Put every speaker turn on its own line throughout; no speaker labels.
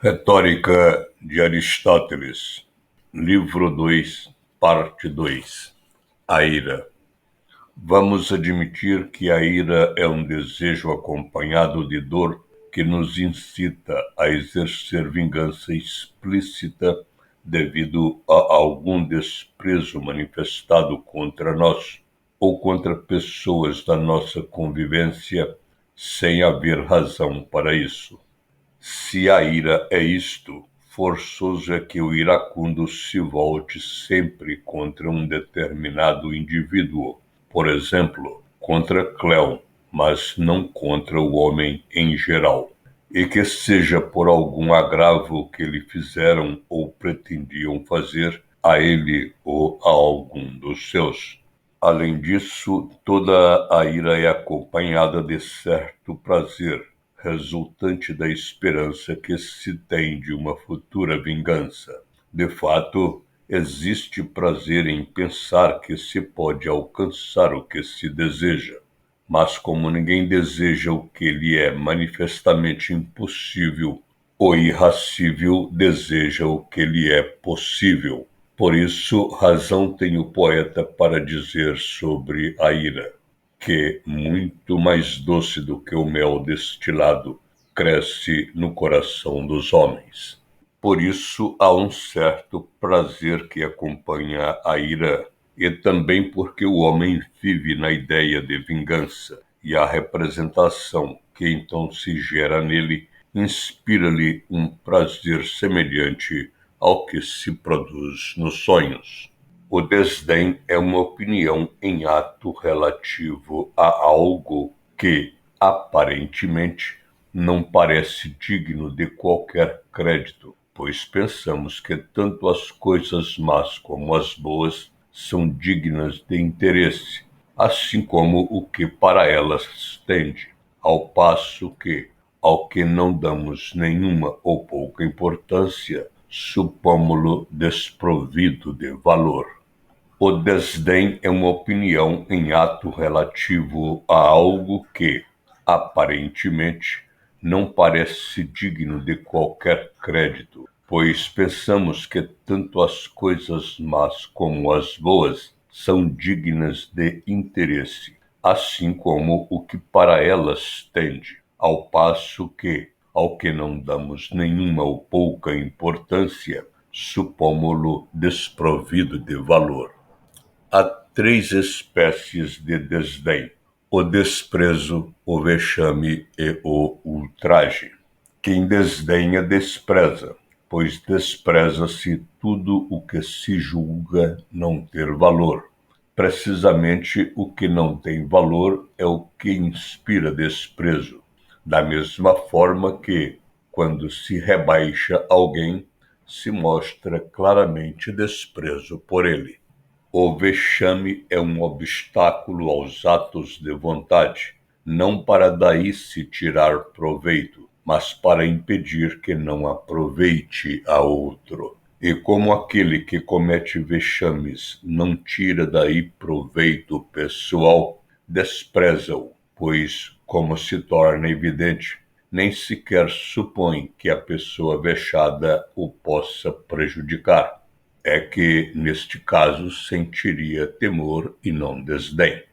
Retórica de Aristóteles, livro 2, parte 2. A ira. Vamos admitir que a ira é um desejo acompanhado de dor que nos incita a exercer vingança explícita devido a algum desprezo manifestado contra nós ou contra pessoas da nossa convivência sem haver razão para isso. Se a ira é isto, forçoso é que o iracundo se volte sempre contra um determinado indivíduo, por exemplo, contra Cléo, mas não contra o homem em geral, e que seja por algum agravo que lhe fizeram ou pretendiam fazer a ele ou a algum dos seus. Além disso, toda a ira é acompanhada de certo prazer, resultante da esperança que se tem de uma futura vingança. De fato, existe prazer em pensar que se pode alcançar o que se deseja. Mas como ninguém deseja o que lhe é manifestamente impossível, o irracível deseja o que lhe é possível. Por isso, razão tem o poeta para dizer sobre a ira, que, muito mais doce do que o mel destilado, cresce no coração dos homens. Por isso, há um certo prazer que acompanha a ira, e também porque o homem vive na ideia de vingança, e a representação que então se gera nele inspira-lhe um prazer semelhante ao que se produz nos sonhos. O desdém é uma opinião em ato relativo a algo que, aparentemente, não parece digno de qualquer crédito, pois pensamos que tanto as coisas más como as boas são dignas de interesse, assim como o que para elas tende, ao passo que, ao que não damos nenhuma ou pouca importância, supômo-lo desprovido de valor. O desdém é uma opinião em ato relativo a algo que, aparentemente, não parece digno de qualquer crédito, pois pensamos que tanto as coisas más como as boas são dignas de interesse, assim como o que para elas tende, ao passo que, ao que não damos nenhuma ou pouca importância, supômo-lo desprovido de valor. Há três espécies de desdém: o desprezo, o vexame e o ultraje. Quem desdenha despreza, pois despreza-se tudo o que se julga não ter valor. Precisamente o que não tem valor é o que inspira desprezo, da mesma forma que, quando se rebaixa alguém, se mostra claramente desprezo por ele. O vexame é um obstáculo aos atos de vontade, não para daí se tirar proveito, mas para impedir que não aproveite a outro. E como aquele que comete vexames não tira daí proveito pessoal, despreza-o, pois, como se torna evidente, nem sequer supõe que a pessoa vexada o possa prejudicar. É que, neste caso, sentiria temor e não desdém.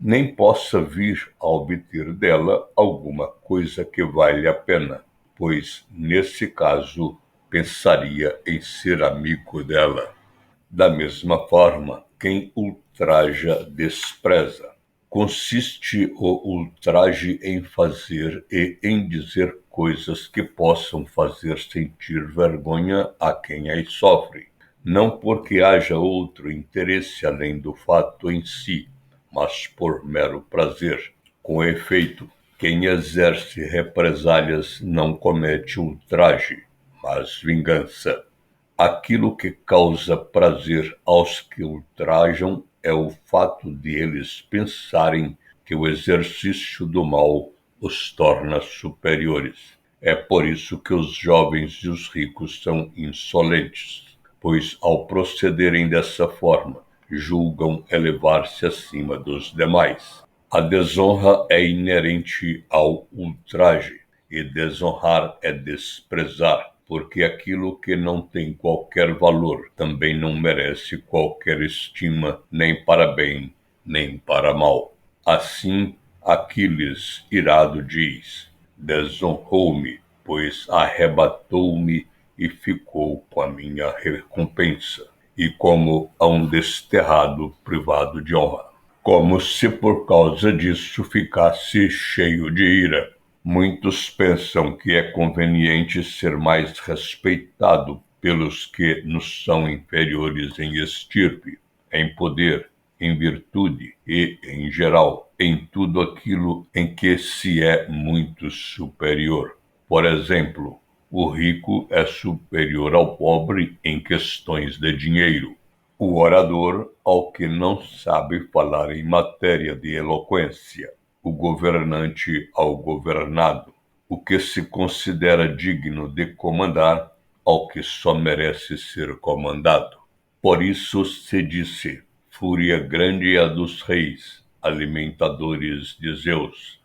Nem possa vir a obter dela alguma coisa que vale a pena, pois, nesse caso, pensaria em ser amigo dela. Da mesma forma, quem ultraja despreza. Consiste o ultraje em fazer e em dizer coisas que possam fazer sentir vergonha a quem as sofre, não porque haja outro interesse além do fato em si, mas por mero prazer. Com efeito, quem exerce represálias não comete ultraje, mas vingança. Aquilo que causa prazer aos que ultrajam é o fato de eles pensarem que o exercício do mal os torna superiores. É por isso que os jovens e os ricos são insolentes, pois, ao procederem dessa forma, julgam elevar-se acima dos demais. A desonra é inerente ao ultraje, e desonrar é desprezar. porque aquilo que não tem qualquer valor também não merece qualquer estima, nem para bem, nem para mal. Assim, Aquiles, irado, diz: desonrou-me, pois arrebatou-me e ficou com a minha recompensa, e como a um desterrado privado de honra. Como se por causa disso ficasse cheio de ira. Muitos pensam que é conveniente ser mais respeitado pelos que nos são inferiores em estirpe, em poder, em virtude e, em geral, em tudo aquilo em que se é muito superior. Por exemplo, o rico é superior ao pobre em questões de dinheiro, o orador ao que não sabe falar em matéria de eloquência, o governante ao governado, o que se considera digno de comandar ao que só merece ser comandado. Por isso se disse: fúria grande é a dos reis, alimentadores de Zeus,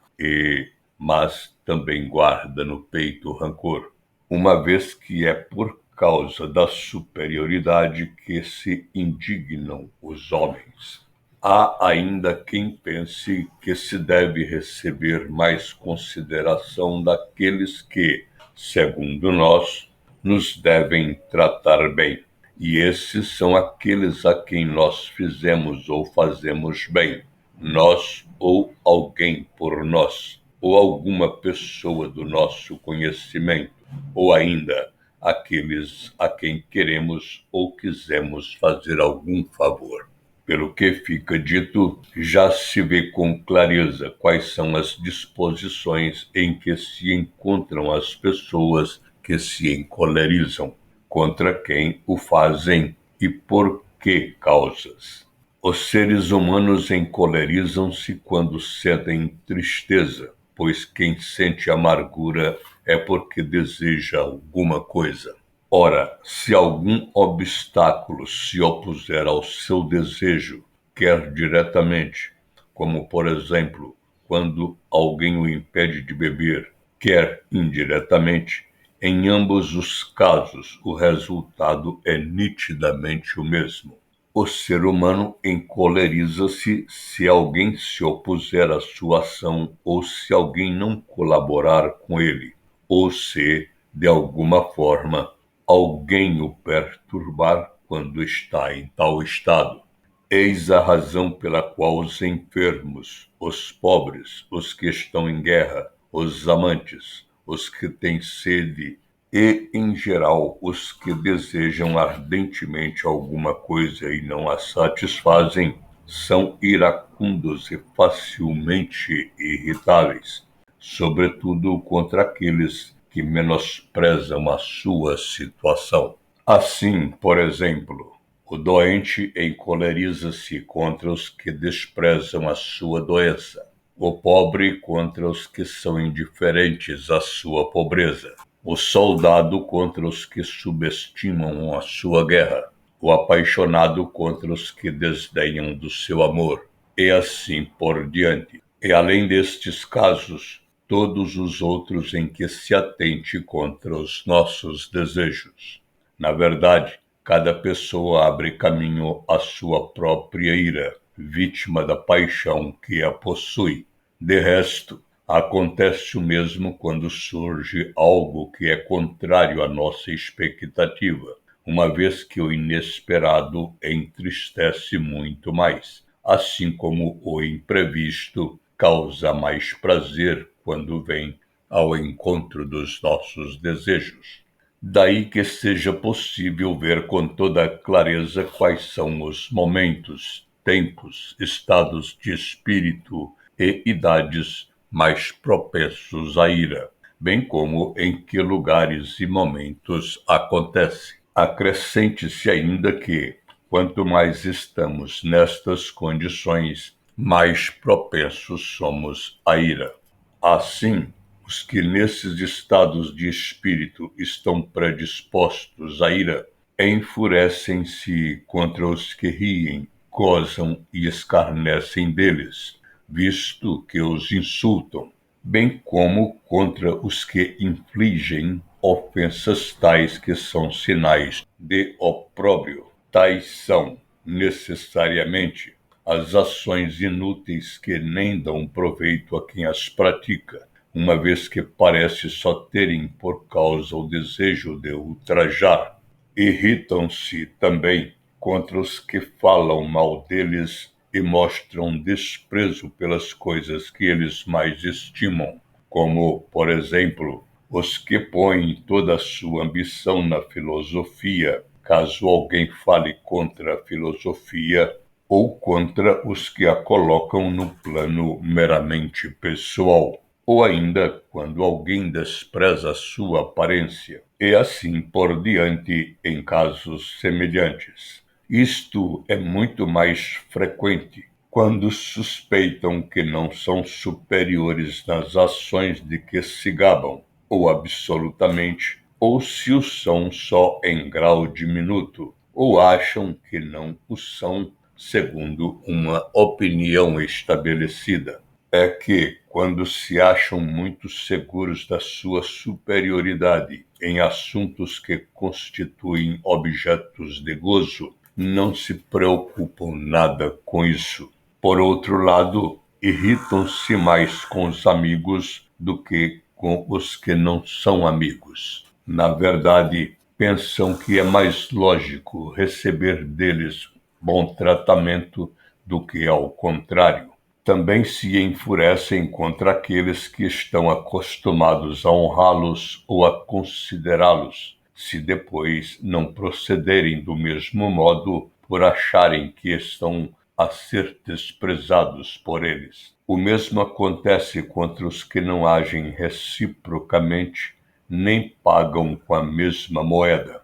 mas também guarda no peito rancor, uma vez que é por causa da superioridade que se indignam os homens. Há ainda quem pense que se deve receber mais consideração daqueles que, segundo nós, nos devem tratar bem. E esses são aqueles a quem nós fizemos ou fazemos bem, nós ou alguém por nós, ou alguma pessoa do nosso conhecimento, ou ainda aqueles a quem queremos ou quisemos fazer algum favor. Pelo que fica dito, já se vê com clareza quais são as disposições em que se encontram as pessoas que se encolerizam, contra quem o fazem e por que causas. Os seres humanos encolerizam-se quando sentem tristeza, pois quem sente amargura é porque deseja alguma coisa. Ora, se algum obstáculo se opuser ao seu desejo, quer diretamente, como por exemplo, quando alguém o impede de beber, quer indiretamente, em ambos os casos o resultado é nitidamente o mesmo. O ser humano encoleriza-se se alguém se opuser à sua ação ou se alguém não colaborar com ele, ou se, de alguma forma, alguém o perturbar quando está em tal estado. Eis a razão pela qual os enfermos, os pobres, os que estão em guerra, os amantes, os que têm sede e, em geral, os que desejam ardentemente alguma coisa e não a satisfazem, são iracundos e facilmente irritáveis, sobretudo contra aqueles que menosprezam a sua situação. Assim, por exemplo, o doente encoleriza-se contra os que desprezam a sua doença, o pobre contra os que são indiferentes à sua pobreza, o soldado contra os que subestimam a sua guerra, o apaixonado contra os que desdenham do seu amor, e assim por diante. E além destes casos, todos os outros em que se atente contra os nossos desejos. Na verdade, cada pessoa abre caminho à sua própria ira, vítima da paixão que a possui. De resto, acontece o mesmo quando surge algo que é contrário à nossa expectativa, uma vez que o inesperado entristece muito mais, assim como o imprevisto causa mais prazer quando vem ao encontro dos nossos desejos. Daí que seja possível ver com toda clareza quais são os momentos, tempos, estados de espírito e idades mais propensos à ira, bem como em que lugares e momentos acontece. Acrescente-se ainda que, quanto mais estamos nestas condições, mais propensos somos à ira. Assim, os que nesses estados de espírito estão predispostos à ira enfurecem-se contra os que riem, gozam e escarnecem deles, visto que os insultam, bem como contra os que infligem ofensas tais que são sinais de opróbrio. Tais são, necessariamente, as ações inúteis que nem dão proveito a quem as pratica, uma vez que parece só terem por causa o desejo de ultrajar. Irritam-se também contra os que falam mal deles e mostram desprezo pelas coisas que eles mais estimam, como, por exemplo, os que põem toda a sua ambição na filosofia, caso alguém fale contra a filosofia, ou contra os que a colocam no plano meramente pessoal, ou ainda quando alguém despreza a sua aparência, e assim por diante em casos semelhantes. Isto é muito mais frequente quando suspeitam que não são superiores nas ações de que se gabam, ou absolutamente, ou se o são só em grau diminuto, ou acham que não o são segundo uma opinião estabelecida. É que, quando se acham muito seguros da sua superioridade em assuntos que constituem objetos de gozo, não se preocupam nada com isso. Por outro lado, irritam-se mais com os amigos do que com os que não são amigos. Na verdade, pensam que é mais lógico receber deles bom tratamento do que ao contrário. Também se enfurecem contra aqueles que estão acostumados a honrá-los ou a considerá-los, se depois não procederem do mesmo modo por acharem que estão a ser desprezados por eles. O mesmo acontece contra os que não agem reciprocamente, nem pagam com a mesma moeda.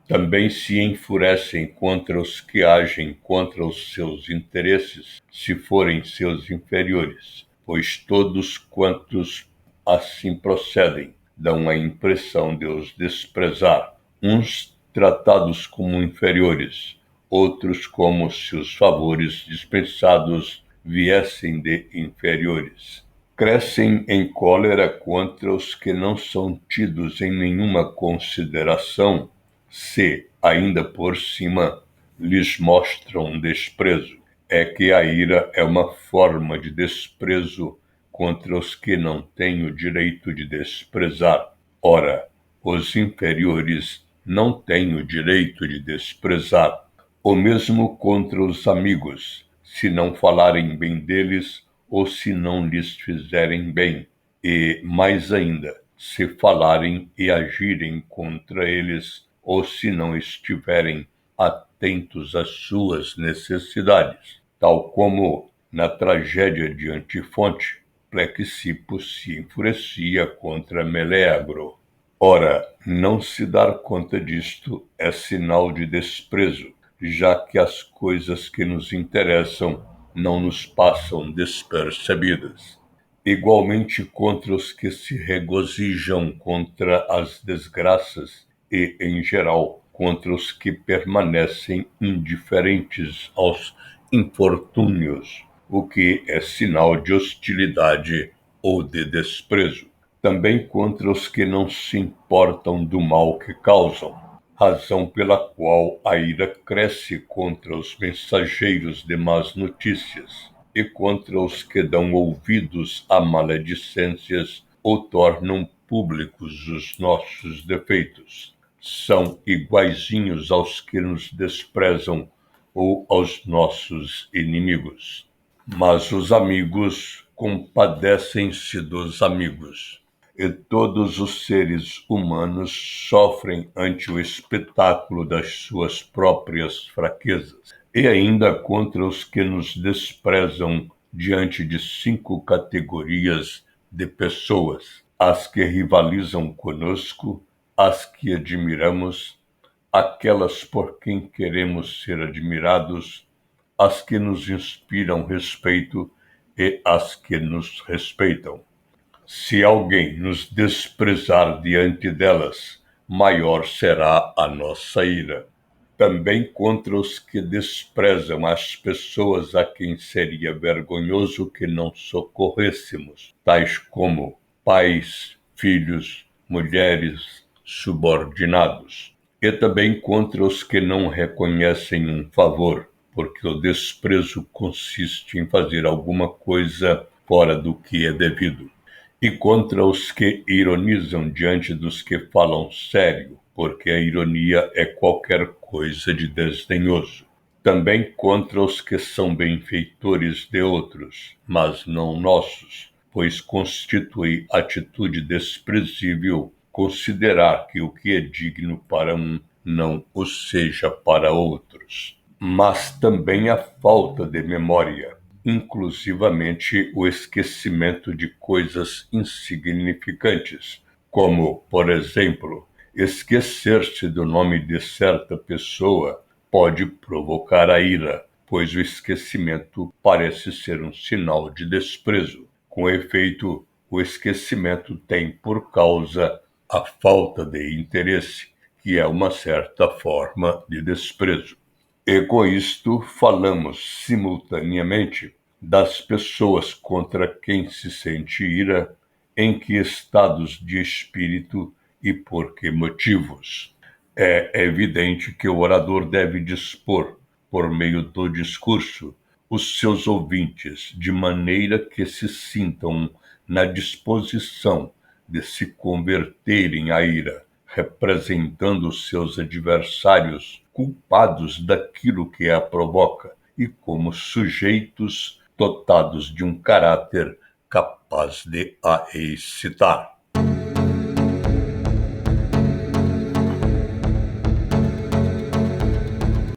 Também se enfurecem contra os que agem contra os seus interesses, se forem seus inferiores, pois todos quantos assim procedem dão a impressão de os desprezar, uns tratados como inferiores, outros como se os favores dispensados viessem de inferiores. Crescem em cólera contra os que não são tidos em nenhuma consideração, se, ainda por cima, lhes mostram desprezo. É que a ira é uma forma de desprezo contra os que não têm o direito de desprezar. Ora, os inferiores não têm o direito de desprezar. O mesmo contra os amigos, se não falarem bem deles ou se não lhes fizerem bem, e, mais ainda, se falarem e agirem contra eles, ou se não estiverem atentos às suas necessidades, tal como na tragédia de Antifonte, Plexipo se enfurecia contra Meleagro. Ora, não se dar conta disto é sinal de desprezo, já que as coisas que nos interessam não nos passam despercebidas. Igualmente contra os que se regozijam contra as desgraças e, em geral, contra os que permanecem indiferentes aos infortúnios, o que é sinal de hostilidade ou de desprezo. Também contra os que não se importam do mal que causam, razão pela qual a ira cresce contra os mensageiros de más notícias e contra os que dão ouvidos a maledicências ou tornam públicos os nossos defeitos. São iguaizinhos aos que nos desprezam ou aos nossos inimigos. Mas os amigos compadecem-se dos amigos, e todos os seres humanos sofrem ante o espetáculo das suas próprias fraquezas, e ainda contra os que nos desprezam diante de 5 categorias de pessoas: as que rivalizam conosco, as que admiramos, aquelas por quem queremos ser admirados, as que nos inspiram respeito e as que nos respeitam. Se alguém nos desprezar diante delas, maior será a nossa ira. Também contra os que desprezam as pessoas a quem seria vergonhoso que não socorrêssemos, tais como pais, filhos, mulheres, subordinados, e também contra os que não reconhecem um favor, porque o desprezo consiste em fazer alguma coisa fora do que é devido, e contra os que ironizam diante dos que falam sério, porque a ironia é qualquer coisa de desdenhoso. Também contra os que são benfeitores de outros, mas não nossos, pois constitui atitude desprezível considerar que o que é digno para um não o seja para outros. Mas também a falta de memória, inclusivamente o esquecimento de coisas insignificantes, como, por exemplo, esquecer-se do nome de certa pessoa pode provocar a ira, pois o esquecimento parece ser um sinal de desprezo. Com efeito, o esquecimento tem por causa a falta de interesse, que é uma certa forma de desprezo. E com isto falamos simultaneamente das pessoas contra quem se sente ira, em que estados de espírito e por que motivos. É evidente que o orador deve dispor, por meio do discurso, os seus ouvintes de maneira que se sintam na disposição de se converterem à ira, representando seus adversários culpados daquilo que a provoca e como sujeitos dotados de um caráter capaz de a excitar.